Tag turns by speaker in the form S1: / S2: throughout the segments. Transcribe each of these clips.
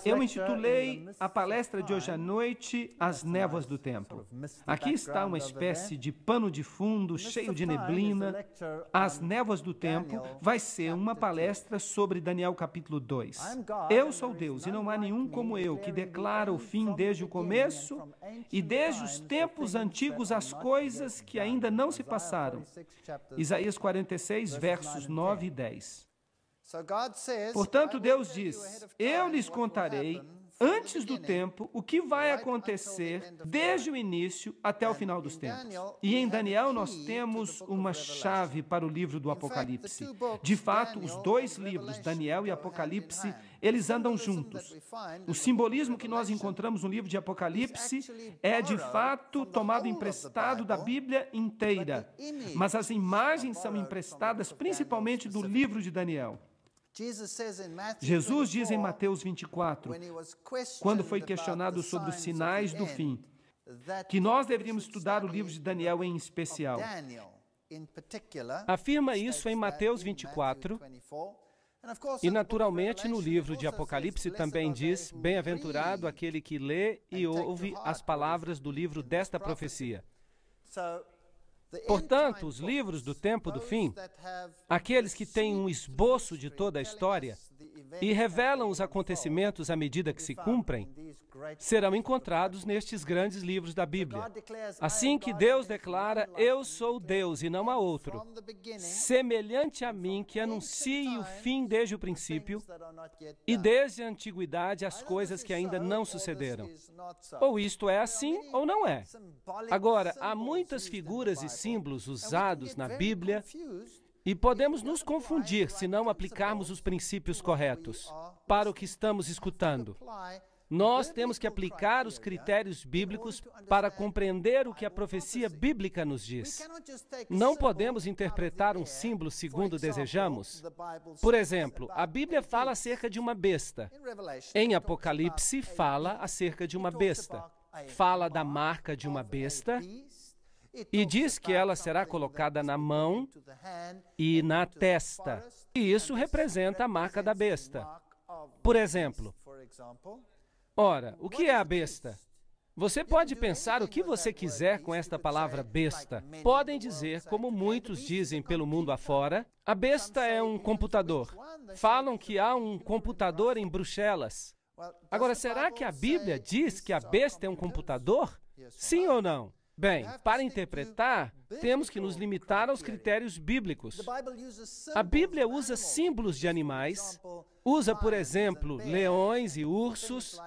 S1: Eu intitulei a palestra de hoje à noite As Névoas do Tempo. Aqui está uma espécie de pano de fundo cheio de neblina. As Névoas do Tempo vai ser uma palestra sobre Daniel capítulo 2. Eu sou Deus e não há nenhum como eu que declara o fim desde o começo e desde os tempos antigos as coisas que ainda não se passaram. Isaías 46, versos 9 e 10. Portanto, Deus diz, eu lhes contarei, antes do tempo, o que vai acontecer desde o início até o final dos tempos. E em Daniel nós temos uma chave para o livro do Apocalipse. De fato, os dois livros, Daniel e Apocalipse, eles andam juntos. O simbolismo que nós encontramos no livro de Apocalipse é, de fato, tomado emprestado da Bíblia inteira. Mas as imagens são emprestadas principalmente do livro de Daniel. Jesus diz em Mateus 24, quando foi questionado sobre os sinais do fim, que nós deveríamos estudar o livro de Daniel em especial. Afirma isso em Mateus 24, e naturalmente no livro de Apocalipse também diz, bem-aventurado aquele que lê e ouve as palavras do livro desta profecia. Portanto, os livros do tempo do fim, aqueles que têm um esboço de toda a história e revelam os acontecimentos à medida que se cumprem, serão encontrados nestes grandes livros da Bíblia. Assim que Deus declara, eu sou Deus e não há outro, semelhante a mim que anuncie o fim desde o princípio e desde a antiguidade as coisas que ainda não sucederam. Ou isto é assim ou não é. Agora, há muitas figuras e símbolos usados na Bíblia e podemos nos confundir se não aplicarmos os princípios corretos para o que estamos escutando. Nós temos que aplicar os critérios bíblicos para compreender o que a profecia bíblica nos diz. Não podemos interpretar um símbolo segundo desejamos. Por exemplo, a Bíblia fala acerca de uma besta. Em Apocalipse, fala acerca de uma besta. Fala da marca de uma besta e diz que ela será colocada na mão e na testa. E isso representa a marca da besta. Por exemplo, ora, o que é a besta? Você pode pensar o que você quiser com esta palavra besta. Podem dizer, como muitos dizem pelo mundo afora, a besta é um computador. Falam que há um computador em Bruxelas. Agora, será que a Bíblia diz que a besta é um computador? Sim ou não? Bem, para interpretar, temos que nos limitar aos critérios bíblicos. A Bíblia usa símbolos de animais, usa, por exemplo, leões e ursos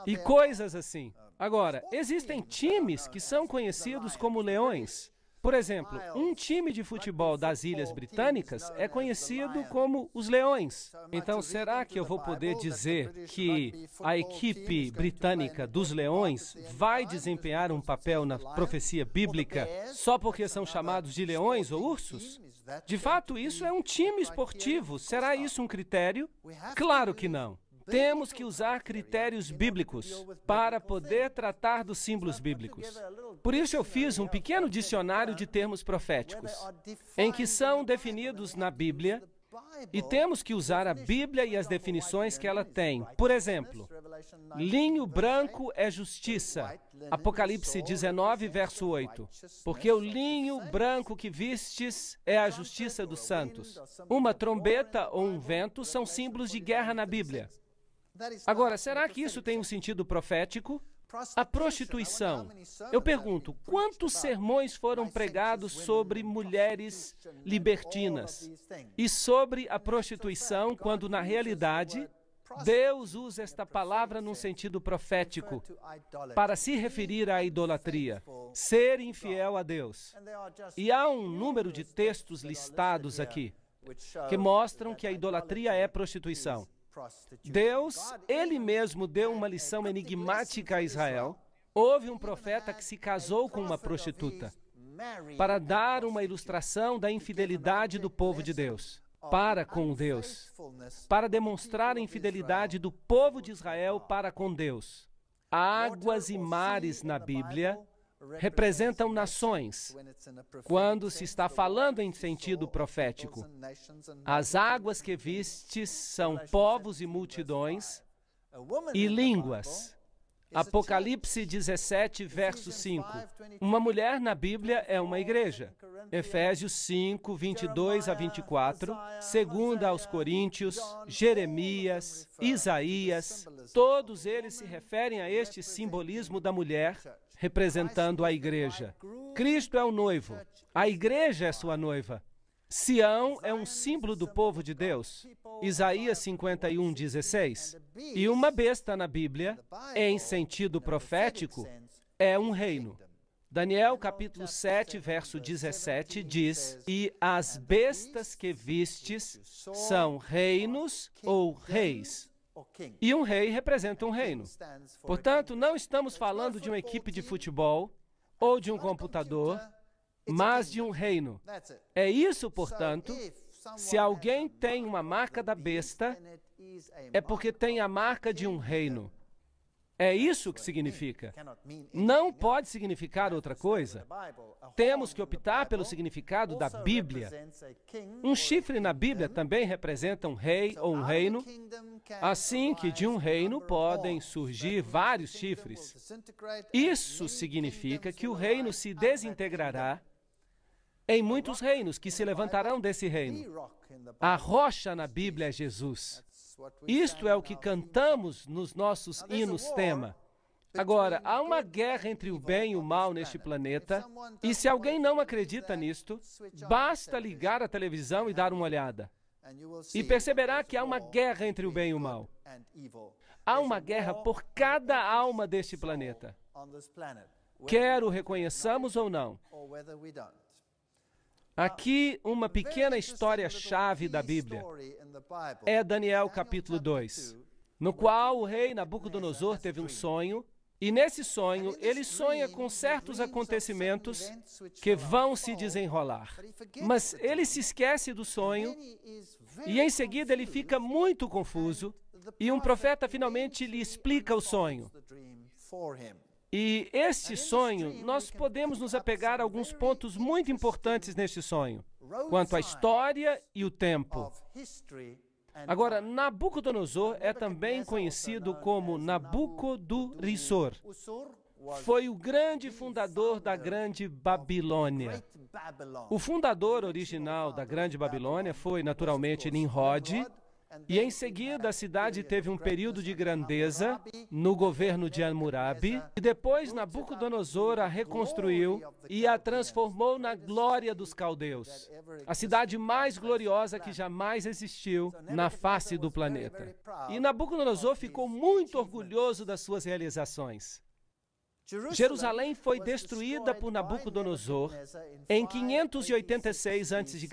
S1: e coisas assim. Agora, existem times que são conhecidos como leões. Por exemplo, um time de futebol das Ilhas Britânicas é conhecido como os Leões. Então, será que eu vou poder dizer que a equipe britânica dos Leões vai desempenhar um papel na profecia bíblica só porque são chamados de leões ou ursos? De fato, isso é um time esportivo. Será isso um critério? Claro que não. Temos que usar critérios bíblicos para poder tratar dos símbolos bíblicos. Por isso eu fiz um pequeno dicionário de termos proféticos, em que são definidos na Bíblia, e temos que usar a Bíblia e as definições que ela tem. Por exemplo, linho branco é justiça. Apocalipse 19, verso 8. Porque o linho branco que vistes é a justiça dos santos. Uma trombeta ou um vento são símbolos de guerra na Bíblia. Agora, será que isso tem um sentido profético? A prostituição. Eu pergunto, quantos sermões foram pregados sobre mulheres libertinas e sobre a prostituição, quando na realidade Deus usa esta palavra num sentido profético para se referir à idolatria, ser infiel a Deus. E há um número de textos listados aqui que mostram que a idolatria é prostituição. Deus, Ele mesmo deu uma lição enigmática a Israel. Houve um profeta que se casou com uma prostituta para dar uma ilustração da infidelidade do povo de Deus para com Deus, para demonstrar a infidelidade do povo de Israel para com Deus. Águas e mares na Bíblia representam nações, quando se está falando em sentido profético. As águas que vistes são povos e multidões, e línguas. Apocalipse 17, verso 5. Uma mulher na Bíblia é uma igreja. Efésios 5, 22 a 24. 2 aos Coríntios, Jeremias, Isaías. Todos eles se referem a este simbolismo da mulher, representando a igreja. Cristo é o noivo. A igreja é sua noiva. Sião é um símbolo do povo de Deus. Isaías 51, 16. E uma besta na Bíblia, em sentido profético, é um reino. Daniel, capítulo 7, verso 17, diz: E as bestas que vistes são reinos ou reis. E um rei representa um reino. Portanto, não estamos falando de uma equipe de futebol ou de um computador, mas de um reino. É isso, portanto, se alguém tem uma marca da besta, é porque tem a marca de um reino. É isso que significa. Não pode significar outra coisa. Temos que optar pelo significado da Bíblia. Um chifre na Bíblia também representa um rei ou um reino, assim que de um reino podem surgir vários chifres. Isso significa que o reino se desintegrará em muitos reinos que se levantarão desse reino. A rocha na Bíblia é Jesus. Isto é o que cantamos nos nossos hinos tema. Agora, há uma guerra entre o bem e o mal neste planeta, e se alguém não acredita nisto, basta ligar a televisão e dar uma olhada. E perceberá que há uma guerra entre o bem e o mal. Há uma guerra por cada alma deste planeta. Quer o reconheçamos ou não. Aqui, uma pequena história-chave da Bíblia. É Daniel capítulo 2, no qual o rei Nabucodonosor teve um sonho, e nesse sonho ele sonha com certos acontecimentos que vão se desenrolar. Mas ele se esquece do sonho, e em seguida ele fica muito confuso, e um profeta finalmente lhe explica o sonho. E este sonho, nós podemos nos apegar a alguns pontos muito importantes neste sonho, quanto à história e o tempo. Agora, Nabucodonosor é também conhecido como Nabucodonosor. Foi o grande fundador da Grande Babilônia. O fundador original da Grande Babilônia foi, naturalmente, Nimrod, e em seguida a cidade teve um período de grandeza no governo de Hammurabi, e depois Nabucodonosor a reconstruiu e a transformou na glória dos caldeus, a cidade mais gloriosa que jamais existiu na face do planeta. E Nabucodonosor ficou muito orgulhoso das suas realizações. Jerusalém foi destruída por Nabucodonosor em 586 a.C.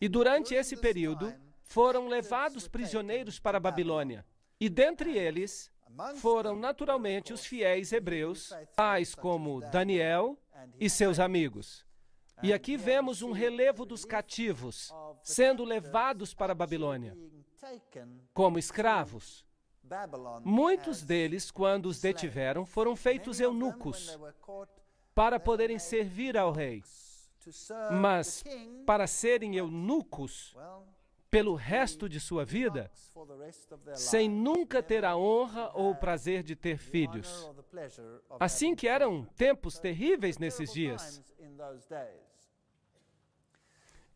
S1: E durante esse período, foram levados prisioneiros para a Babilônia. E dentre eles, foram naturalmente os fiéis hebreus, tais como Daniel e seus amigos. E aqui vemos um relevo dos cativos, sendo levados para a Babilônia, como escravos. Muitos deles, quando os detiveram, foram feitos eunucos, para poderem servir ao rei. Mas, para serem eunucos, pelo resto de sua vida, sem nunca ter a honra ou o prazer de ter filhos. Assim que eram tempos terríveis nesses dias.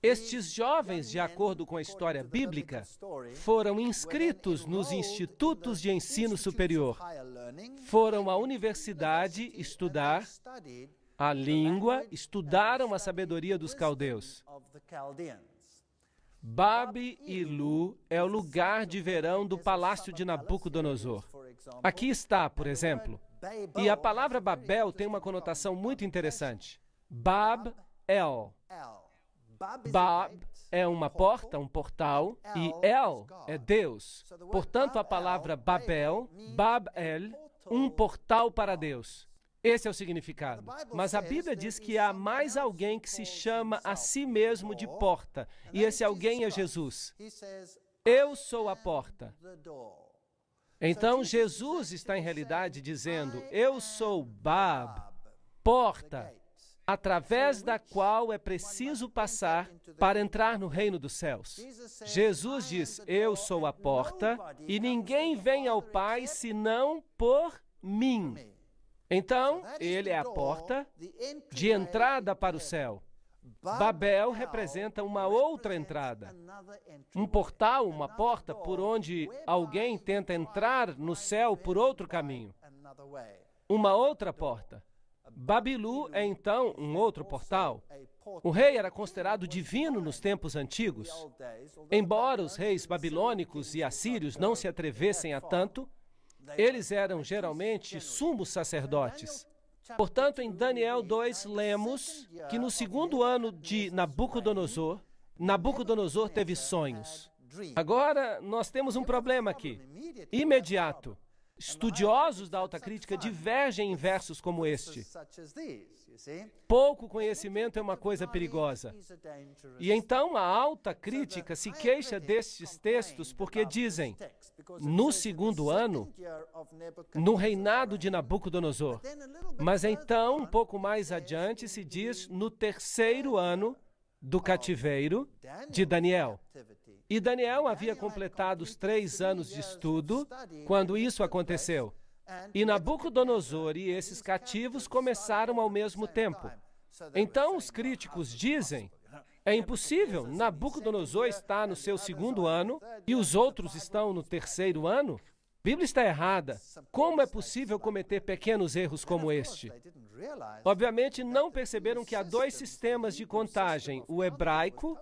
S1: Estes jovens, de acordo com a história bíblica, foram inscritos nos institutos de ensino superior. Foram à universidade estudar a língua, estudaram a sabedoria dos caldeus. Babi-Ilu é o lugar de verão do palácio de Nabucodonosor. Aqui está, por exemplo. E a palavra Babel tem uma conotação muito interessante. Bab-El. Bab é uma porta, um portal, e El é Deus. Portanto, a palavra Babel, Bab-El, um portal para Deus. Esse é o significado. Mas a Bíblia diz que há mais alguém que se chama a si mesmo de porta, e esse alguém é Jesus. Eu sou a porta. Então, Jesus está em realidade dizendo, eu sou Bab, porta, através da qual é preciso passar para entrar no reino dos céus. Jesus diz, eu sou a porta e ninguém vem ao Pai senão por mim. Então, ele é a porta de entrada para o céu. Babel representa uma outra entrada, um portal, uma porta por onde alguém tenta entrar no céu por outro caminho, uma outra porta. Babilu é então um outro portal. O rei era considerado divino nos tempos antigos. Embora os reis babilônicos e assírios não se atrevessem a tanto, eles eram geralmente sumos sacerdotes. Portanto, em Daniel 2, lemos que no segundo ano de Nabucodonosor, Nabucodonosor teve sonhos. Agora, nós temos um problema aqui. Imediato. Estudiosos da alta crítica divergem em versos como este. Pouco conhecimento é uma coisa perigosa. E então a alta crítica se queixa destes textos porque dizem, no segundo ano, no reinado de Nabucodonosor. Mas então, um pouco mais adiante, se diz no terceiro ano do cativeiro de Daniel. E Daniel havia completado os 3 anos de estudo quando isso aconteceu. E Nabucodonosor e esses cativos começaram ao mesmo tempo. Então os críticos dizem, é impossível, Nabucodonosor está no seu segundo ano e os outros estão no terceiro ano? A Bíblia está errada. Como é possível cometer pequenos erros como este? Obviamente, não perceberam que há 2 sistemas de contagem. O hebraico,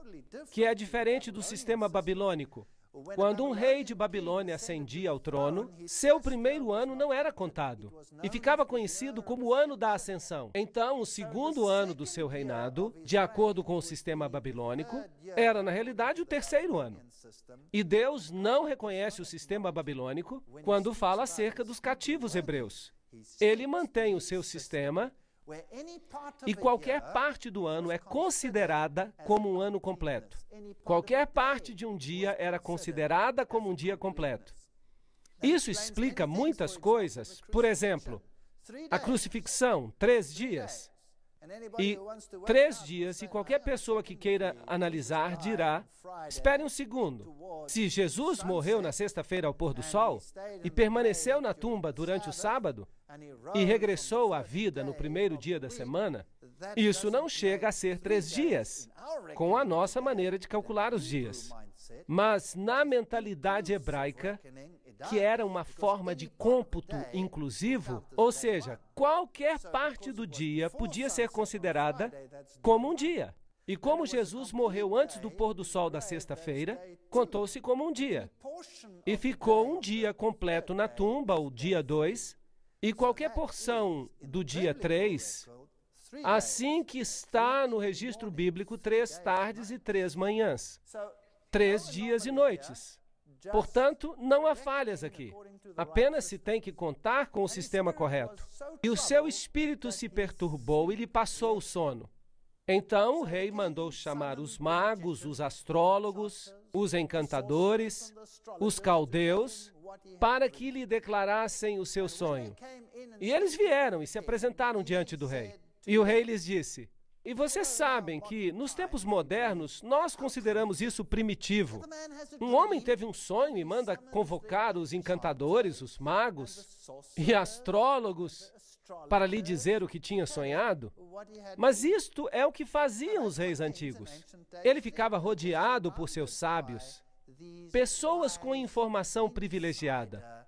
S1: que é diferente do sistema babilônico. Quando um rei de Babilônia ascendia ao trono, seu primeiro ano não era contado e ficava conhecido como o ano da ascensão. Então, o segundo ano do seu reinado, de acordo com o sistema babilônico, era, na realidade, o terceiro ano. E Deus não reconhece o sistema babilônico quando fala acerca dos cativos hebreus. Ele mantém o seu sistema e qualquer parte do ano é considerada como um ano completo. Qualquer parte de um dia era considerada como um dia completo. Isso explica muitas coisas. Por exemplo, a crucifixão, 3 dias. E 3 dias, e qualquer pessoa que queira analisar dirá, espere um segundo, se Jesus morreu na sexta-feira ao pôr do sol e permaneceu na tumba durante o sábado e regressou à vida no primeiro dia da semana, isso não chega a ser 3 dias, com a nossa maneira de calcular os dias. Mas na mentalidade hebraica, que era uma forma de cômputo inclusivo, ou seja, qualquer parte do dia podia ser considerada como um dia. E como Jesus morreu antes do pôr do sol da sexta-feira, contou-se como um dia. E ficou um dia completo na tumba, o dia 2, e qualquer porção do dia 3, assim que está no registro bíblico, 3 tardes e 3 manhãs. 3 dias e noites. Portanto, não há falhas aqui. Apenas se tem que contar com o sistema correto. E o seu espírito se perturbou e lhe passou o sono. Então o rei mandou chamar os magos, os astrólogos, os encantadores, os caldeus, para que lhe declarassem o seu sonho. E eles vieram e se apresentaram diante do rei. E o rei lhes disse, e vocês sabem que, nos tempos modernos, nós consideramos isso primitivo. Um homem teve um sonho e manda convocar os encantadores, os magos e astrólogos para lhe dizer o que tinha sonhado. Mas isto é o que faziam os reis antigos. Ele ficava rodeado por seus sábios, pessoas com informação privilegiada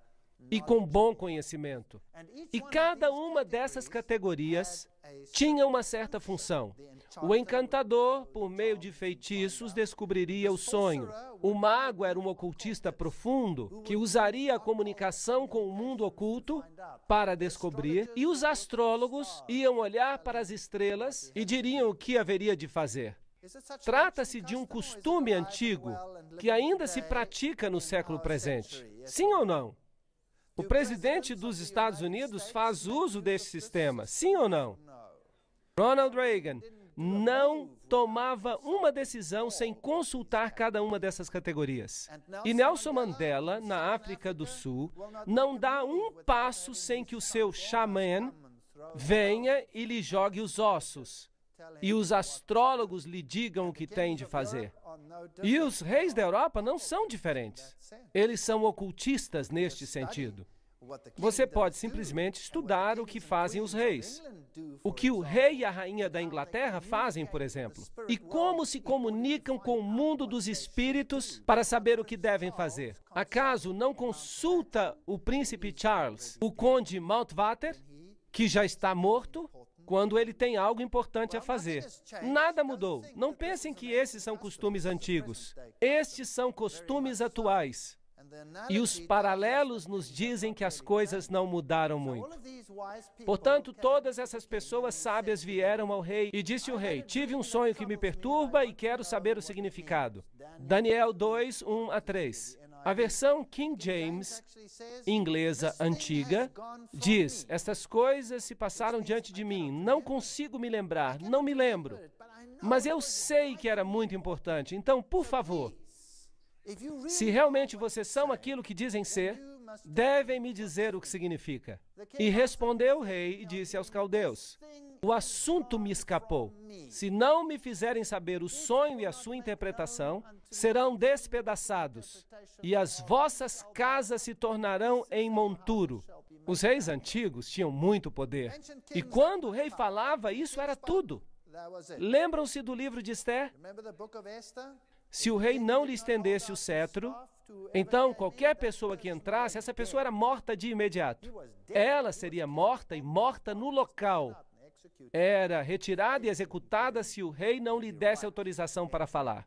S1: e com bom conhecimento. E cada uma dessas categorias tinha uma certa função. O encantador, por meio de feitiços, descobriria o sonho. O mago era um ocultista profundo que usaria a comunicação com o mundo oculto para descobrir, e os astrólogos iam olhar para as estrelas e diriam o que haveria de fazer. Trata-se de um costume antigo que ainda se pratica no século presente. Sim ou não? O presidente dos Estados Unidos faz uso desse sistema. Sim ou não? Ronald Reagan não tomava uma decisão sem consultar cada uma dessas categorias. E Nelson Mandela, na África do Sul, não dá um passo sem que o seu xamã venha e lhe jogue os ossos. e os astrólogos lhe digam o que tem de fazer. E os reis da Europa não são diferentes. Eles são ocultistas neste sentido. Você pode simplesmente estudar o que fazem os reis. O que o rei e a rainha da Inglaterra fazem, por exemplo. E como se comunicam com o mundo dos espíritos para saber o que devem fazer. Acaso não consulta o príncipe Charles, o conde Mountbatten, que já está morto, quando ele tem algo importante a fazer? Nada mudou. Não pensem que esses são costumes antigos. Estes são costumes atuais. E os paralelos nos dizem que as coisas não mudaram muito. Portanto, todas essas pessoas sábias vieram ao rei e disse o rei: tive um sonho que me perturba e quero saber o significado. Daniel 2, 1 a 3. A versão King James, inglesa antiga, diz: estas coisas se passaram diante de mim, não consigo me lembrar, não me lembro. Mas eu sei que era muito importante, então, por favor, se realmente vocês são aquilo que dizem ser, devem me dizer o que significa. E respondeu o rei e disse aos caldeus: o assunto me escapou. Se não me fizerem saber o sonho e a sua interpretação, serão despedaçados, e as vossas casas se tornarão em monturo. Os reis antigos tinham muito poder, e quando o rei falava, isso era tudo. Lembram-se do livro de Esther? Se o rei não lhe estendesse o cetro, então qualquer pessoa que entrasse, essa pessoa era morta de imediato. Ela seria morta e morta no local. Era retirada e executada se o rei não lhe desse autorização para falar.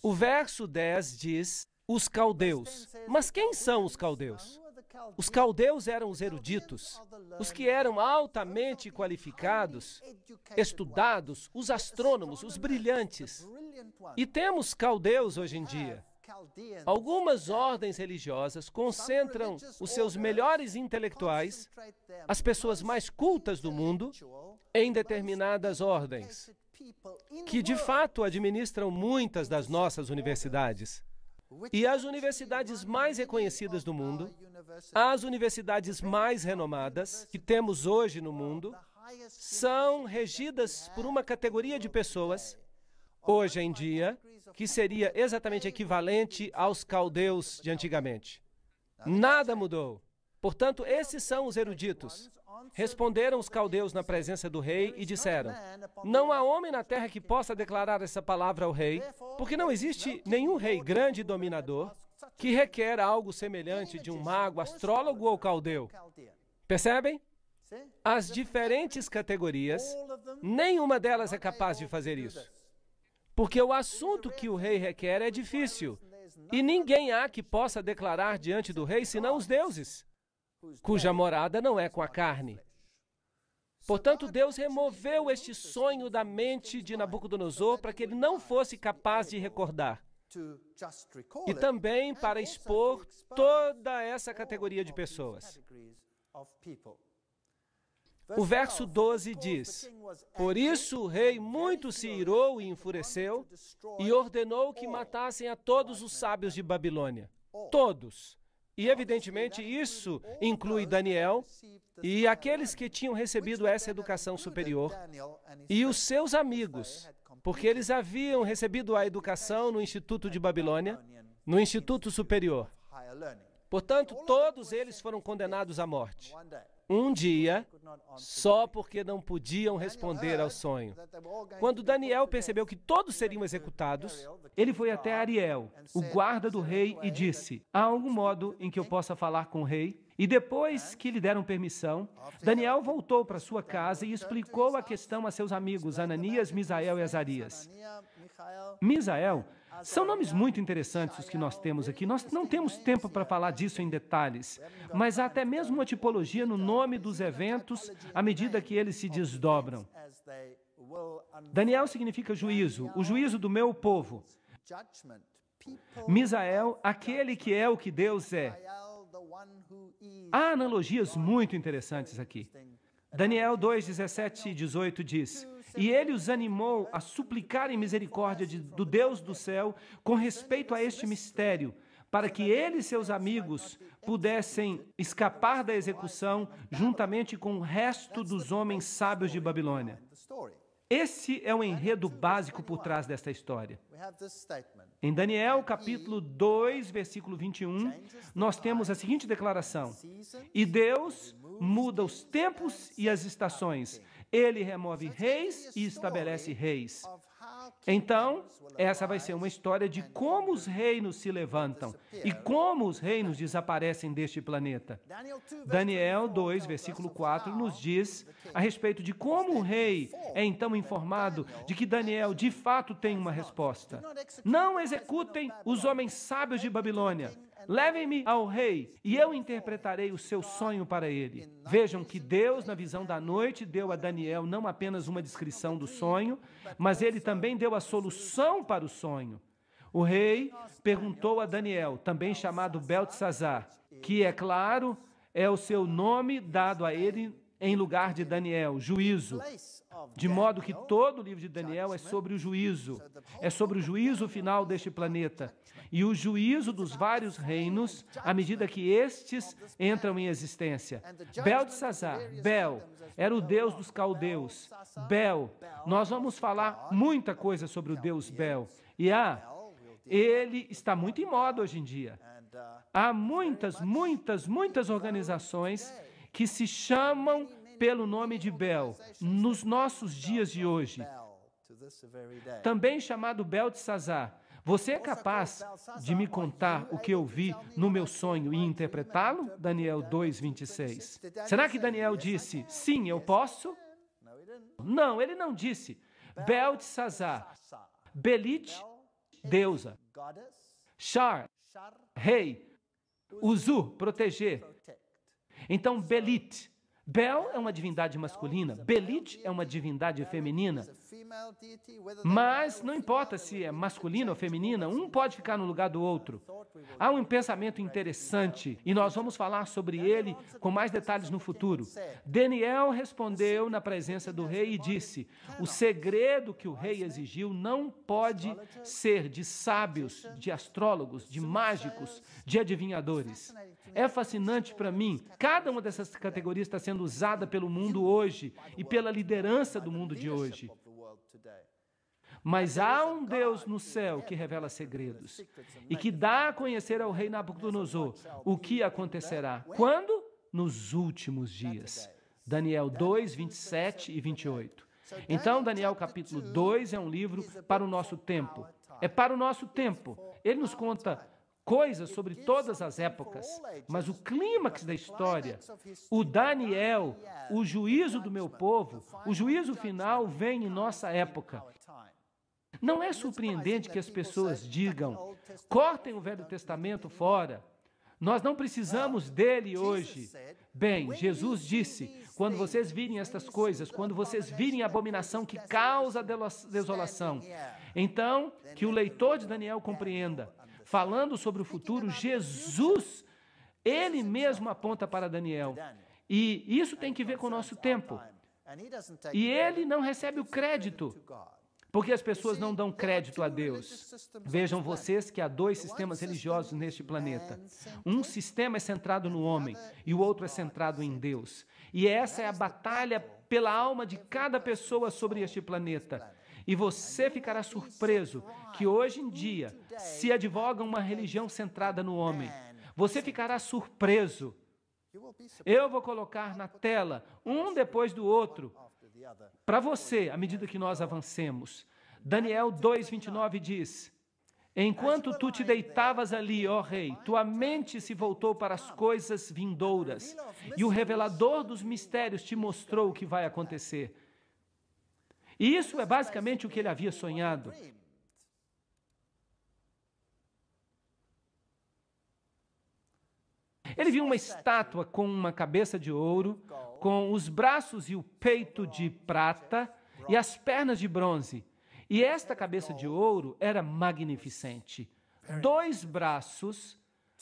S1: O verso 10 diz: os caldeus. Mas quem são os caldeus? Os caldeus eram os eruditos, os que eram altamente qualificados, estudados, os astrônomos, os brilhantes. E temos caldeus hoje em dia. Algumas ordens religiosas concentram os seus melhores intelectuais, as pessoas mais cultas do mundo, em determinadas ordens, que de fato administram muitas das nossas universidades. E as universidades mais reconhecidas do mundo, as universidades mais renomadas que temos hoje no mundo, são regidas por uma categoria de pessoas, hoje em dia, que seria exatamente equivalente aos caldeus de antigamente. Nada mudou. Portanto, esses são os eruditos. Responderam os caldeus na presença do rei e disseram: não há homem na terra que possa declarar essa palavra ao rei, porque não existe nenhum rei grande e dominador que requer algo semelhante de um mago, astrólogo ou caldeu. Percebem? As diferentes categorias, nenhuma delas é capaz de fazer isso. Porque o assunto que o rei requer é difícil, e ninguém há que possa declarar diante do rei senão os deuses, cuja morada não é com a carne. Portanto, Deus removeu este sonho da mente de Nabucodonosor para que ele não fosse capaz de recordar. E também para expor toda essa categoria de pessoas. O verso 12 diz: por isso o rei muito se irou e enfureceu e ordenou que matassem a todos os sábios de Babilônia. Todos. E, evidentemente, isso inclui Daniel e aqueles que tinham recebido essa educação superior e os seus amigos, porque eles haviam recebido a educação no Instituto de Babilônia, no Instituto Superior. Portanto, todos eles foram condenados à morte. Um dia, só porque não podiam responder ao sonho. Quando Daniel percebeu que todos seriam executados, ele foi até Ariel, o guarda do rei, e disse: há algum modo em que eu possa falar com o rei? E depois que lhe deram permissão, Daniel voltou para sua casa e explicou a questão a seus amigos Ananias, Misael e Azarias. Misael são nomes muito interessantes os que nós temos aqui. Nós não temos tempo para falar disso em detalhes, mas há até mesmo uma tipologia no nome dos eventos à medida que eles se desdobram. Daniel significa juízo, o juízo do meu povo. Misael, aquele que é o que Deus é. Há analogias muito interessantes aqui. Daniel 2, 17 e 18 diz: e ele os animou a suplicarem misericórdia do Deus do céu com respeito a este mistério, para que ele e seus amigos pudessem escapar da execução juntamente com o resto dos homens sábios de Babilônia. Esse é o enredo básico por trás desta história. Em Daniel, capítulo 2, versículo 21, nós temos a seguinte declaração: e Deus muda os tempos e as estações. Ele remove reis e estabelece reis. Então, essa vai ser uma história de como os reinos se levantam e como os reinos desaparecem deste planeta. Daniel 2, versículo 4, nos diz a respeito de como o rei é então informado de que Daniel de fato tem uma resposta. Não executem os homens sábios de Babilônia. Levem-me ao rei, e eu interpretarei o seu sonho para ele. Vejam que Deus, na visão da noite, deu a Daniel não apenas uma descrição do sonho, mas ele também deu a solução para o sonho. O rei perguntou a Daniel, também chamado Beltesazar, que, é claro, é o seu nome dado a ele em lugar de Daniel, juízo. De modo que todo o livro de Daniel é sobre o juízo. É sobre o juízo final deste planeta. E o juízo dos vários reinos, à medida que estes entram em existência. Beltesazar, Bel, era o deus dos caldeus. Bel, nós vamos falar muita coisa sobre o deus Bel. E ele está muito em moda hoje em dia. Há muitas organizações que se chamam pelo nome de Bel, nos nossos dias de hoje. Também chamado Beltesazar. Você é capaz de me contar o que eu vi no meu sonho e interpretá-lo? Daniel 2, 26. Será que Daniel disse, sim, eu posso? Não, ele não disse. Beltesazar. Belit, deusa. Shar, rei. Uzu, proteger. Então, Belit. Bel é uma divindade masculina, Belit é uma divindade feminina. Mas não importa se é masculina ou feminina, um pode ficar no lugar do outro. Há um pensamento interessante e nós vamos falar sobre ele com mais detalhes no futuro. Daniel respondeu na presença do rei e disse: o segredo que o rei exigiu não pode ser de sábios, de astrólogos, de mágicos, de adivinhadores. É fascinante para mim. Cada uma dessas categorias está sendo usada pelo mundo hoje e pela liderança do mundo de hoje. Mas há um Deus no céu que revela segredos e que dá a conhecer ao rei Nabucodonosor o que acontecerá. Quando? Nos últimos dias. Daniel 2, 27 e 28. Então, Daniel capítulo 2 é um livro para o nosso tempo. É para o nosso tempo. Ele nos conta coisas sobre todas as épocas, mas o clímax da história, o Daniel, o juízo do meu povo, o juízo final vem em nossa época. Não é surpreendente que as pessoas digam, cortem o Velho Testamento fora, nós não precisamos dele hoje. Bem, Jesus disse, quando vocês virem estas coisas, quando vocês virem a abominação que causa desolação, então que o leitor de Daniel compreenda, falando sobre o futuro, Jesus, ele mesmo aponta para Daniel. E isso tem que ver com o nosso tempo. E ele não recebe o crédito, porque as pessoas não dão crédito a Deus. Vejam vocês que há dois sistemas religiosos neste planeta. Um sistema é centrado no homem e o outro é centrado em Deus. E essa é a batalha pela alma de cada pessoa sobre este planeta. E você ficará surpreso que hoje em dia se advoga uma religião centrada no homem. Você ficará surpreso. Eu vou colocar na tela, um depois do outro, para você, à medida que nós avancemos. Daniel 2:29 diz: enquanto tu te deitavas ali, ó rei, tua mente se voltou para as coisas vindouras, e o revelador dos mistérios te mostrou o que vai acontecer. E isso é basicamente o que ele havia sonhado. Ele viu uma estátua com uma cabeça de ouro, com os braços e o peito de prata e as pernas de bronze. E esta cabeça de ouro era magnificente. 2 braços,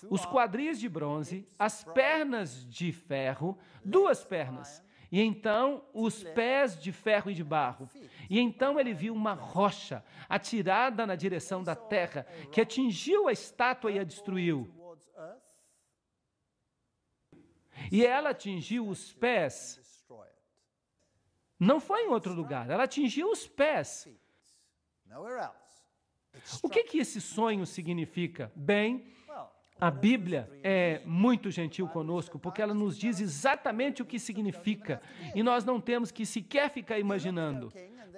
S1: os quadris de bronze, as pernas de ferro, 2 pernas. E então os pés de ferro e de barro. E então ele viu uma rocha atirada na direção da terra, que atingiu a estátua e a destruiu. E ela atingiu os pés. Não foi em outro lugar, ela atingiu os pés. O que esse sonho significa? Bem, a Bíblia é muito gentil conosco, porque ela nos diz exatamente o que significa, e nós não temos que sequer ficar imaginando.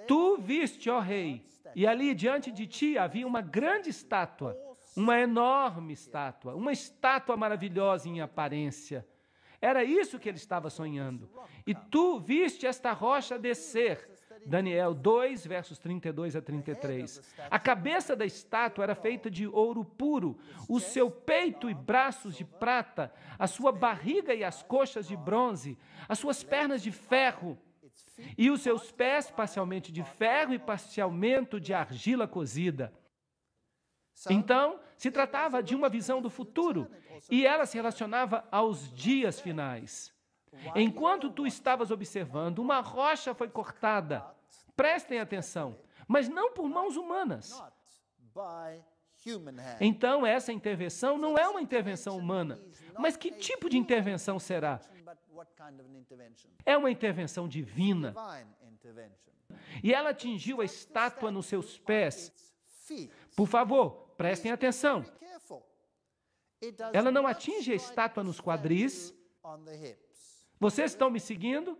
S1: Tu viste, ó rei, e ali diante de ti havia uma grande estátua, uma enorme estátua, uma estátua maravilhosa em aparência. Era isso que ele estava sonhando. E tu viste esta rocha descer. Daniel 2, versos 32 a 33. A cabeça da estátua era feita de ouro puro, o seu peito e braços de prata, a sua barriga e as coxas de bronze, as suas pernas de ferro, e os seus pés parcialmente de ferro e parcialmente de argila cozida. Então, se tratava de uma visão do futuro, e ela se relacionava aos dias finais. Enquanto tu estavas observando, uma rocha foi cortada. Prestem atenção, mas não por mãos humanas. Então, essa intervenção não é uma intervenção humana. Mas que tipo de intervenção será? É uma intervenção divina. E ela atingiu a estátua nos seus pés. Por favor, prestem atenção. Ela não atinge a estátua nos quadris. Vocês estão me seguindo?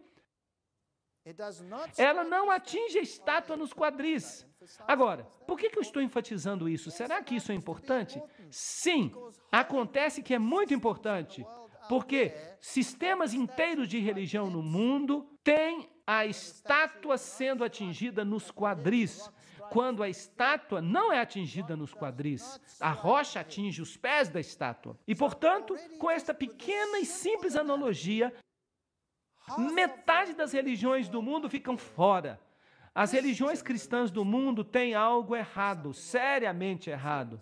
S1: Ela não atinge a estátua nos quadris. Agora, por que eu estou enfatizando isso? Será que isso é importante? Sim, acontece que é muito importante, porque sistemas inteiros de religião no mundo têm a estátua sendo atingida nos quadris, quando a estátua não é atingida nos quadris. A rocha atinge os pés da estátua. E, portanto, com esta pequena e simples analogia, metade das religiões do mundo ficam fora. As religiões cristãs do mundo têm algo errado, seriamente errado.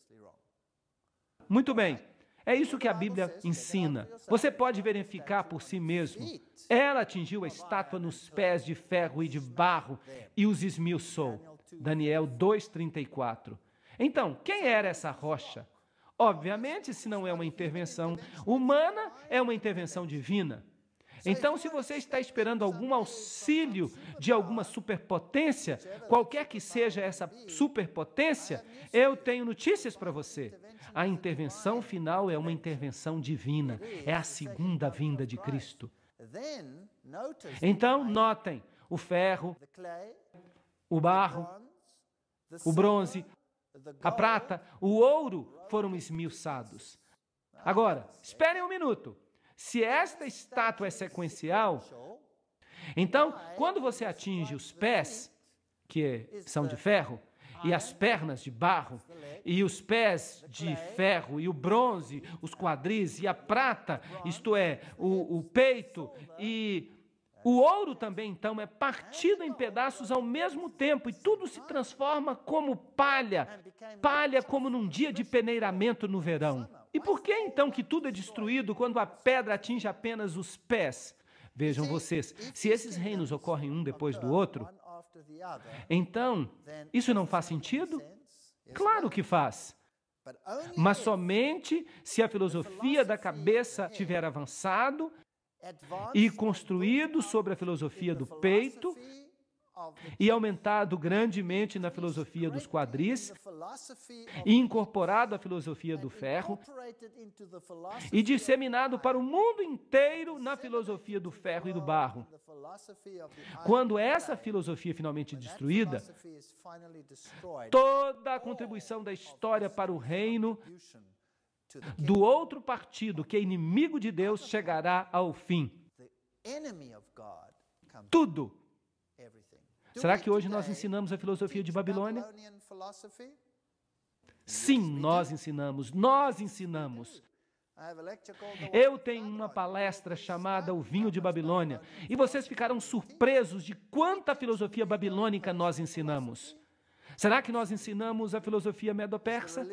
S1: Muito bem, é isso que a Bíblia ensina. Você pode verificar por si mesmo. Ela atingiu a estátua nos pés de ferro e de barro e os esmiuçou. Daniel 2:34. Então, quem era essa rocha? Obviamente, se não é uma intervenção humana, é uma intervenção divina. Então, se você está esperando algum auxílio de alguma superpotência, qualquer que seja essa superpotência, eu tenho notícias para você. A intervenção final é uma intervenção divina, é a segunda vinda de Cristo. Então, notem, o ferro, o barro, o bronze, a prata, o ouro foram esmiuçados. Agora, esperem um minuto. Se esta estátua é sequencial, então, quando você atinge os pés, que são de ferro, e as pernas de barro, e os pés de ferro, e o bronze, os quadris, e a prata, isto é, o peito, e o ouro também, então, é partido em pedaços ao mesmo tempo, e tudo se transforma como palha, palha como num dia de peneiramento no verão. E por que, então, que tudo é destruído quando a pedra atinge apenas os pés? Vejam vocês, se esses reinos ocorrem um depois do outro, então, isso não faz sentido? Claro que faz. Mas somente se a filosofia da cabeça tiver avançado e construído sobre a filosofia do peito e aumentado grandemente na filosofia dos quadris e incorporado à filosofia do ferro e disseminado para o mundo inteiro na filosofia do ferro e do barro. Quando essa filosofia é finalmente destruída, toda a contribuição da história para o reino do outro partido, que é inimigo de Deus, chegará ao fim. Tudo. Será que hoje nós ensinamos a filosofia de Babilônia? Sim, nós ensinamos. Eu tenho uma palestra chamada O Vinho de Babilônia, e vocês ficarão surpresos de quanta filosofia babilônica nós ensinamos. Será que nós ensinamos a filosofia medo-persa?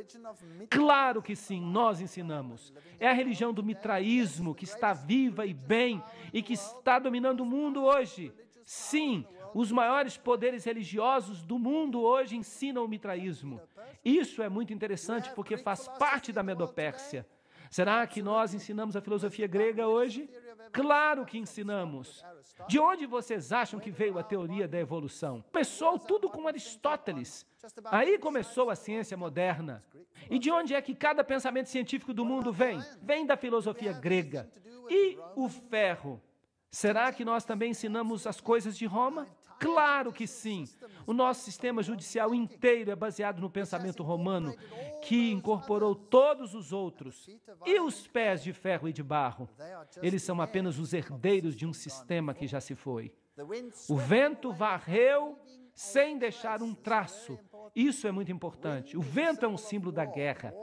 S1: Claro que sim, nós ensinamos. É a religião do mitraísmo que está viva e bem e que está dominando o mundo hoje. Sim, os maiores poderes religiosos do mundo hoje ensinam o mitraísmo. Isso é muito interessante porque faz parte da Medo-Pérsia. Será que nós ensinamos a filosofia grega hoje? Claro que ensinamos. De onde vocês acham que veio a teoria da evolução? Começou tudo com Aristóteles. Aí começou a ciência moderna. E de onde é que cada pensamento científico do mundo vem? Vem da filosofia grega. E o ferro? Será que nós também ensinamos as coisas de Roma? Claro que sim. O nosso sistema judicial inteiro é baseado no pensamento romano, que incorporou todos os outros. E os pés de ferro e de barro? Eles são apenas os herdeiros de um sistema que já se foi. O vento varreu sem deixar um traço. Isso é muito importante. O vento é um símbolo da guerra.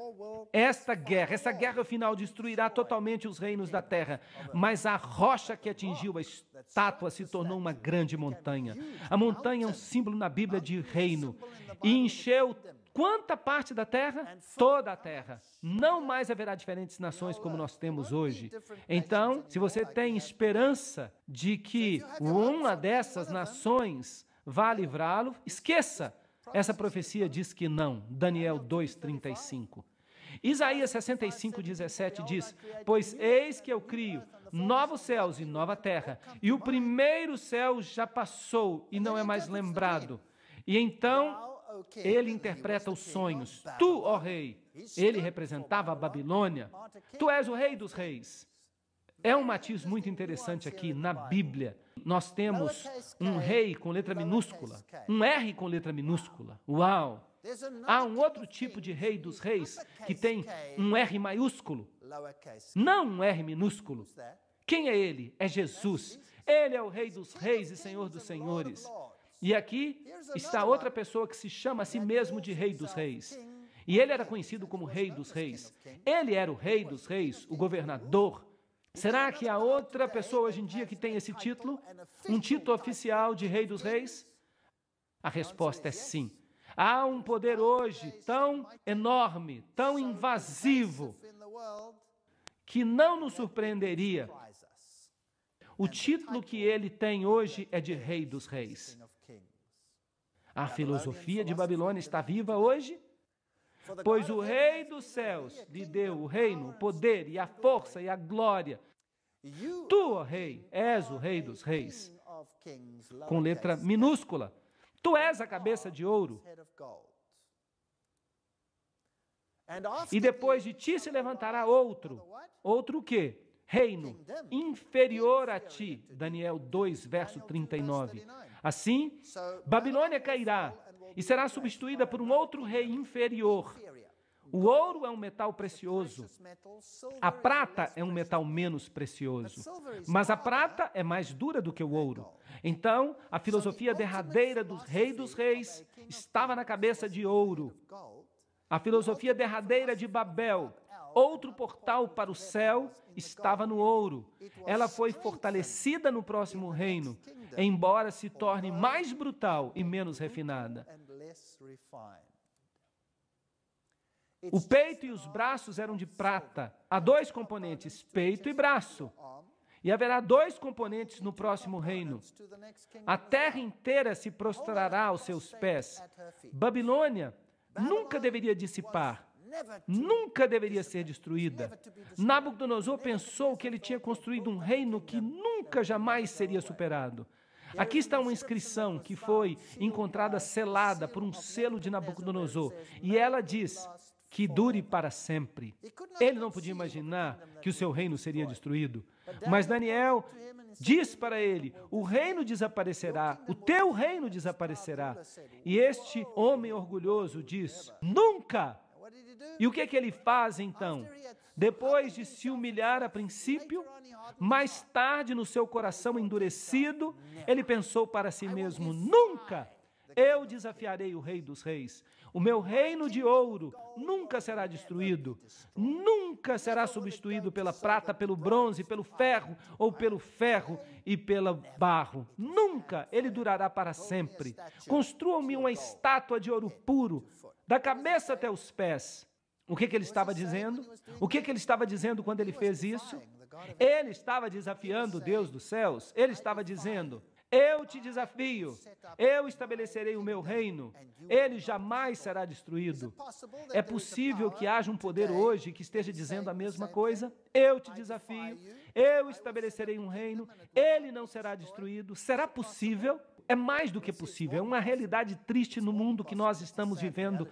S1: Essa guerra final destruirá totalmente os reinos da terra, mas a rocha que atingiu a estátua se tornou uma grande montanha. A montanha é um símbolo na Bíblia de reino e encheu quanta parte da terra? Toda a terra. Não mais haverá diferentes nações como nós temos hoje. Então, se você tem esperança de que uma dessas nações vá livrá-lo, esqueça. Essa profecia diz que não. Daniel 2:35. Isaías 65:17 diz: pois eis que eu crio novos céus e nova terra, e o primeiro céu já passou e não é mais lembrado. E então ele interpreta os sonhos. Tu, ó rei, ele representava a Babilônia. Tu és o rei dos reis. É um matiz muito interessante aqui na Bíblia. Nós temos um rei com letra minúscula, um R com letra minúscula. Uau! Há um outro tipo de rei dos reis que tem um R maiúsculo, não um R minúsculo. Quem é ele? É Jesus. Ele é o rei dos reis e senhor dos senhores. E aqui está outra pessoa que se chama a si mesmo de rei dos reis. E ele era conhecido como rei dos reis. Ele era o rei dos reis, o governador. Será que há outra pessoa hoje em dia que tem esse título? Um título oficial de Rei dos Reis? A resposta é sim. Há um poder hoje tão enorme, tão invasivo, que não nos surpreenderia. O título que ele tem hoje é de Rei dos Reis. A filosofia de Babilônia está viva hoje? Pois o Rei dos céus lhe deu o reino, o poder e a força e a glória. Tu, ó Rei, és o Rei dos reis, com letra minúscula. Tu és a cabeça de ouro. E depois de ti se levantará outro. Outro o quê? Reino inferior a ti. Daniel 2, verso 39. Assim, Babilônia cairá e será substituída por um outro rei inferior. O ouro é um metal precioso. A prata é um metal menos precioso. Mas a prata é mais dura do que o ouro. Então, a filosofia derradeira do Rei dos Reis estava na cabeça de ouro. A filosofia derradeira de Babel, outro portal para o céu, estava no ouro. Ela foi fortalecida no próximo reino, embora se torne mais brutal e menos refinada. O peito e os braços eram de prata. Há dois componentes, peito e braço. E haverá dois componentes no próximo reino. A terra inteira se prostrará aos seus pés. Babilônia nunca deveria dissipar. Nunca deveria ser destruída. Nabucodonosor pensou que ele tinha construído um reino que nunca jamais seria superado. Aqui está uma inscrição que foi encontrada selada por um selo de Nabucodonosor. E ela diz que dure para sempre. Ele não podia imaginar que o seu reino seria destruído. Mas Daniel diz para ele, o reino desaparecerá, o teu reino desaparecerá. E este homem orgulhoso diz, nunca! E o que é que ele faz então? Depois de se humilhar a princípio, mais tarde no seu coração endurecido, ele pensou para si mesmo, nunca eu desafiarei o Rei dos Reis. O meu reino de ouro nunca será destruído, nunca será substituído pela prata, pelo bronze, pelo ferro ou pelo ferro e pelo barro. Nunca, ele durará para sempre. Construam-me uma estátua de ouro puro, da cabeça até os pés. O que ele estava dizendo? O que ele estava dizendo quando ele fez isso? Ele estava desafiando o Deus dos céus. Ele estava dizendo, Eu te desafio, eu estabelecerei o meu reino, ele jamais será destruído. É possível que haja um poder hoje que esteja dizendo a mesma coisa? Eu te desafio, eu estabelecerei um reino, ele não será destruído. Será possível? É mais do que possível, é uma realidade triste no mundo que nós estamos vivendo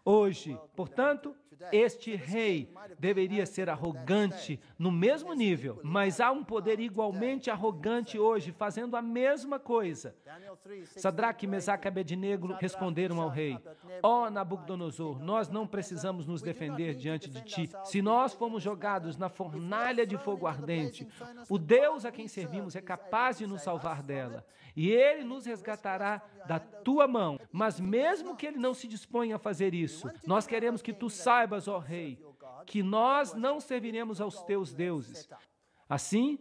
S1: hoje. Portanto, este rei deveria ser arrogante no mesmo nível, mas há um poder igualmente arrogante hoje, fazendo a mesma coisa. Sadraque, Mesaque e Abednego responderam ao rei: ó Nabucodonosor, nós não precisamos nos defender diante de ti. Se nós fomos jogados na fornalha de fogo ardente, o Deus a quem servimos é capaz de nos salvar dela, e ele nos resgatará da tua mão. Mas mesmo que ele não se disponha a fazer isso, nós queremos que tu saibas, ó rei, que nós não serviremos aos teus deuses. Assim,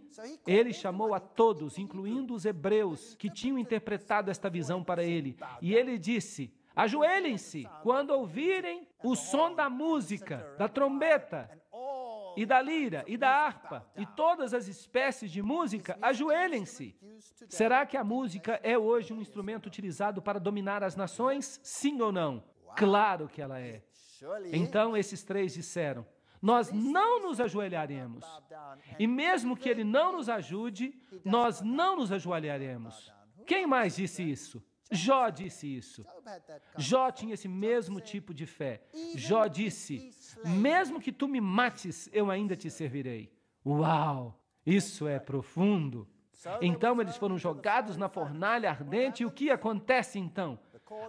S1: ele chamou a todos, incluindo os hebreus, que tinham interpretado esta visão para ele. E ele disse: ajoelhem-se quando ouvirem o som da música, da trombeta, e da lira, e da harpa, e todas as espécies de música, ajoelhem-se. Será que a música é hoje um instrumento utilizado para dominar as nações? Sim ou não? Claro que ela é. Então esses três disseram: nós não nos ajoelharemos. E mesmo que ele não nos ajude, nós não nos ajoelharemos. Quem mais disse isso? Jó disse isso. Jó tinha esse mesmo tipo de fé. Jó disse: mesmo que tu me mates, eu ainda te servirei. Uau! Isso é profundo. Então eles foram jogados na fornalha ardente, e o que acontece então?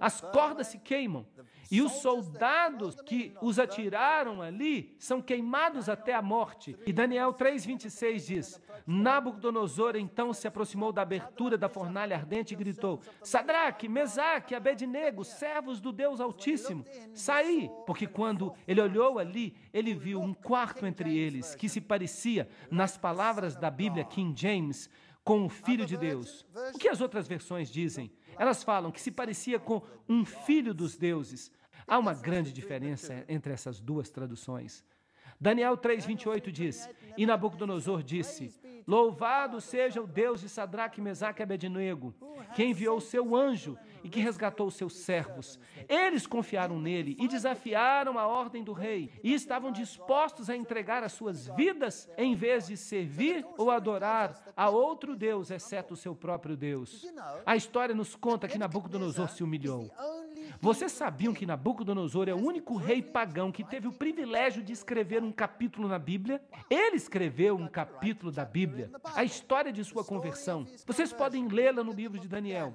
S1: As cordas se queimam, e os soldados que os atiraram ali são queimados até a morte. E Daniel 3:26 diz: Nabucodonosor então se aproximou da abertura da fornalha ardente e gritou: Sadraque, Mesaque, Abednego, servos do Deus Altíssimo, saí! Porque quando ele olhou ali, ele viu um quarto entre eles, que se parecia, nas palavras da Bíblia King James, com o Filho de Deus. O que as outras versões dizem? Elas falam que se parecia com um filho dos deuses. Há uma grande diferença entre essas duas traduções. Daniel 3:28 diz: E Nabucodonosor disse: Louvado seja o Deus de Sadraque, Mesaque e Abednego, que enviou o seu anjo e que resgatou os seus servos. Eles confiaram nele e desafiaram a ordem do rei e estavam dispostos a entregar as suas vidas em vez de servir ou adorar a outro Deus, exceto o seu próprio Deus. A história nos conta que Nabucodonosor se humilhou. Vocês sabiam que Nabucodonosor é o único rei pagão que teve o privilégio de escrever um capítulo na Bíblia? Ele escreveu um capítulo da Bíblia, a história de sua conversão. Vocês podem lê-la no livro de Daniel.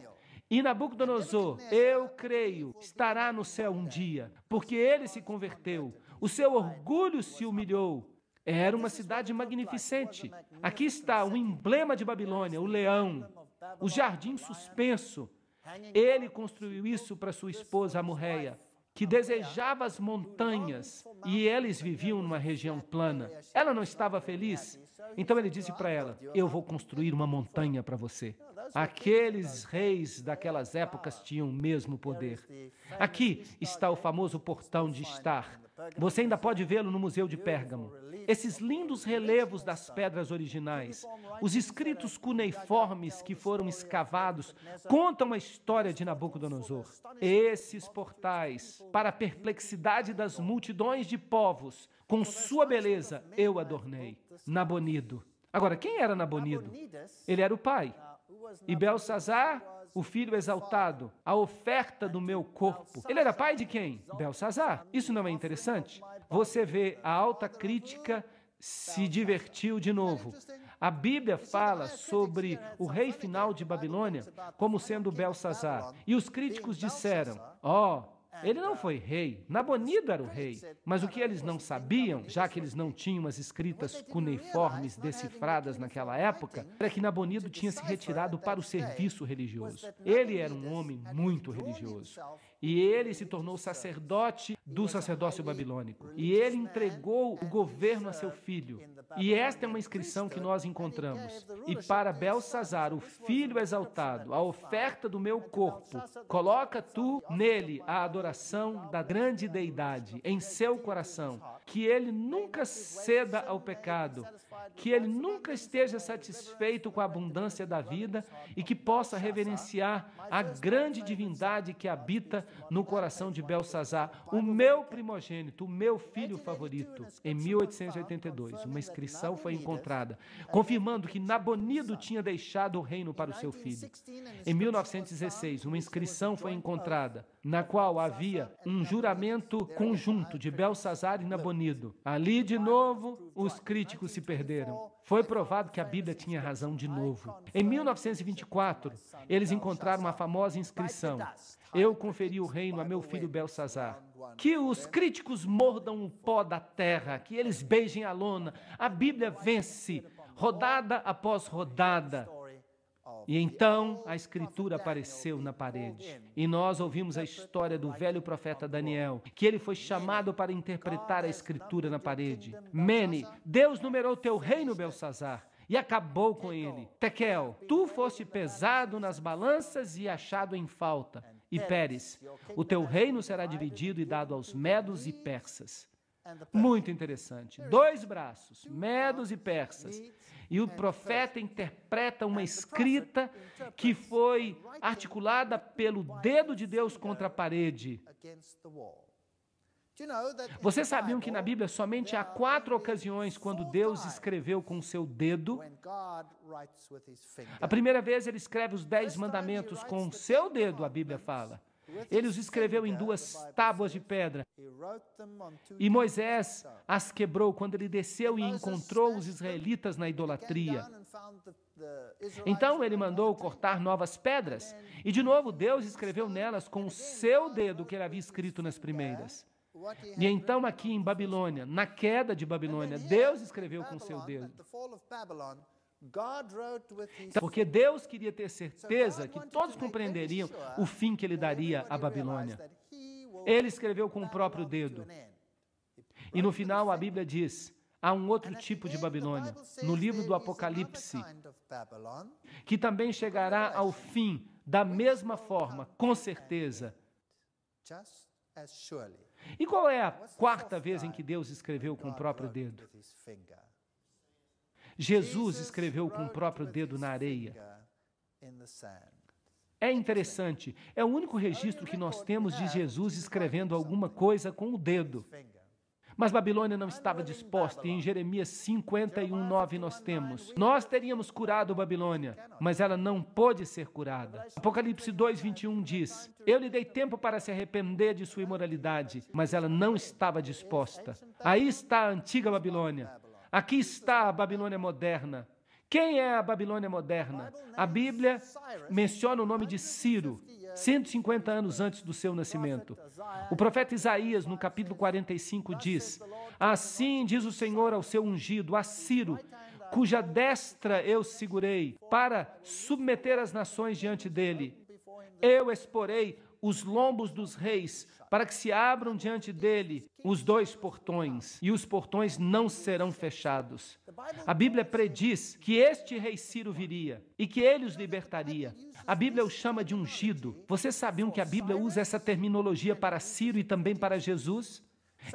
S1: E Nabucodonosor, eu creio, estará no céu um dia, porque ele se converteu, o seu orgulho se humilhou. Era uma cidade magnificente. Aqui está o emblema de Babilônia, o leão, o jardim suspenso. Ele construiu isso para sua esposa Amorreia, que desejava as montanhas, e eles viviam numa região plana. Ela não estava feliz, então ele disse para ela: eu vou construir uma montanha para você. Aqueles reis daquelas épocas tinham o mesmo poder. Aqui está o famoso portão de Estar. Você ainda pode vê-lo no Museu de Pérgamo. Esses lindos relevos das pedras originais, os escritos cuneiformes que foram escavados, contam a história de Nabucodonosor. Esses portais, para a perplexidade das multidões de povos, com sua beleza eu adornei. Nabonido. Agora, quem era Nabonido? Ele era o pai. E Belsazar, o filho exaltado, a oferta do meu corpo. Ele era pai de quem? Belsazar. Isso não é interessante? Você vê, a alta crítica se divertiu de novo. A Bíblia fala sobre o rei final de Babilônia como sendo Belsazar. E os críticos disseram: ele não foi rei, Nabonido era o rei. Mas o que eles não sabiam, já que eles não tinham as escritas cuneiformes decifradas naquela época, era que Nabonido tinha se retirado para o serviço religioso. Ele era um homem muito religioso. E ele se tornou sacerdote do sacerdócio babilônico. E ele entregou o governo a seu filho. E esta é uma inscrição que nós encontramos. E para Belsazar, o filho exaltado, a oferta do meu corpo, coloca tu nele a adoração da grande deidade em seu coração. que ele nunca ceda ao pecado, que ele nunca esteja satisfeito com a abundância da vida e que possa reverenciar a grande divindade que habita no coração de Belsazar, o meu primogênito, o meu filho favorito. Em 1882, uma inscrição foi encontrada, confirmando que Nabonido tinha deixado o reino para o seu filho. Em 1916, uma inscrição foi encontrada, na qual havia um juramento conjunto de Belsazar e Nabonido. Ali, de novo, os críticos se perderam. Foi provado que a Bíblia tinha razão de novo. Em 1924, eles encontraram uma famosa inscrição: eu conferi o reino a meu filho Belsazar. Que os críticos mordam o pó da terra, que eles beijem a lona. A Bíblia vence, rodada após rodada. E então a Escritura apareceu na parede. E nós ouvimos a história do velho profeta Daniel, que ele foi chamado para interpretar a Escritura na parede. Mene, Deus numerou teu reino, Belsazar, e acabou com ele. Tekel, tu foste pesado nas balanças e achado em falta. E Pérez, o teu reino será dividido e dado aos medos e persas. Muito interessante. 2 braços, medos e persas. E o profeta interpreta uma escrita que foi articulada pelo dedo de Deus contra a parede. Vocês sabiam que na Bíblia somente há 4 ocasiões quando Deus escreveu com o seu dedo? A primeira vez ele escreve os 10 mandamentos com o seu dedo, a Bíblia fala. Ele os escreveu em 2 tábuas de pedra. E Moisés as quebrou quando ele desceu e encontrou os israelitas na idolatria. Então ele mandou cortar novas pedras. E de novo Deus escreveu nelas com o seu dedo que ele havia escrito nas primeiras. E então aqui em Babilônia, na queda de Babilônia, Deus escreveu com o seu dedo. Porque Deus queria ter certeza que todos compreenderiam o fim que ele daria à Babilônia. Ele escreveu com o próprio dedo. E no final a Bíblia diz, há um outro tipo de Babilônia, no livro do Apocalipse, que também chegará ao fim da mesma forma, com certeza. E qual é a 4ª vez em que Deus escreveu com o próprio dedo? Jesus escreveu com o próprio dedo na areia. É interessante, é o único registro que nós temos de Jesus escrevendo alguma coisa com o dedo. Mas Babilônia não estava disposta, e em Jeremias 51:9 nós temos: nós teríamos curado Babilônia, mas ela não pôde ser curada. Apocalipse 2:21 diz: eu lhe dei tempo para se arrepender de sua imoralidade, mas ela não estava disposta. Aí está a antiga Babilônia. Aqui está a Babilônia moderna. Quem é a Babilônia moderna? A Bíblia menciona o nome de Ciro, 150 anos antes do seu nascimento. O profeta Isaías, no capítulo 45, diz: assim diz o Senhor ao seu ungido, a Ciro, cuja destra eu segurei, para submeter as nações diante dele. Eu exporei os lombos dos reis, para que se abram diante dele os 2 portões, e os portões não serão fechados. A Bíblia prediz que este rei Ciro viria, e que ele os libertaria. A Bíblia o chama de ungido. Vocês sabiam que a Bíblia usa essa terminologia para Ciro e também para Jesus?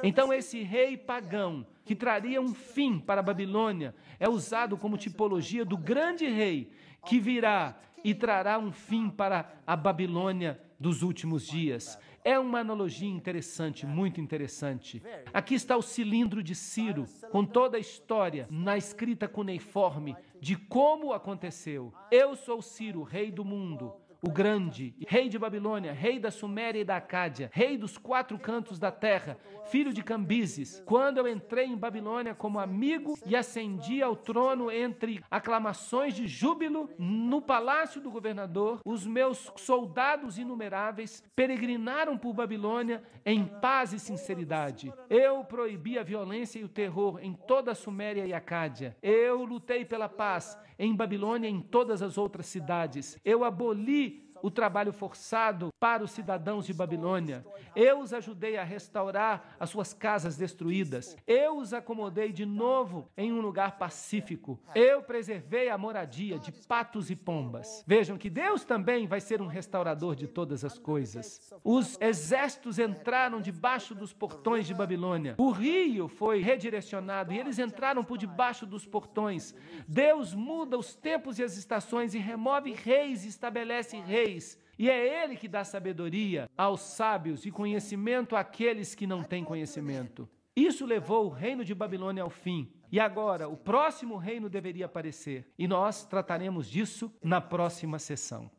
S1: Então esse rei pagão, que traria um fim para a Babilônia, é usado como tipologia do grande rei, que virá e trará um fim para a Babilônia dos últimos dias. É uma analogia interessante, muito interessante. Aqui está o cilindro de Ciro, com toda a história, na escrita cuneiforme, de como aconteceu. Eu sou Ciro, rei do mundo, o grande, rei de Babilônia, rei da Suméria e da Acádia, rei dos 4 cantos da terra, filho de Cambises. Quando eu entrei em Babilônia como amigo e ascendi ao trono entre aclamações de júbilo, no palácio do governador, os meus soldados inumeráveis peregrinaram por Babilônia em paz e sinceridade. Eu proibi a violência e o terror em toda a Suméria e Acádia. Eu lutei pela paz em Babilônia e em todas as outras cidades. Eu aboli o trabalho forçado para os cidadãos de Babilônia. Eu os ajudei a restaurar as suas casas destruídas. Eu os acomodei de novo em um lugar pacífico. Eu preservei a moradia de patos e pombas. Vejam que Deus também vai ser um restaurador de todas as coisas. Os exércitos entraram debaixo dos portões de Babilônia. O rio foi redirecionado e eles entraram por debaixo dos portões. Deus muda os tempos e as estações e remove reis e estabelece reis. E é Ele que dá sabedoria aos sábios e conhecimento àqueles que não têm conhecimento. Isso levou o reino de Babilônia ao fim. E agora, o próximo reino deveria aparecer. E nós trataremos disso na próxima sessão.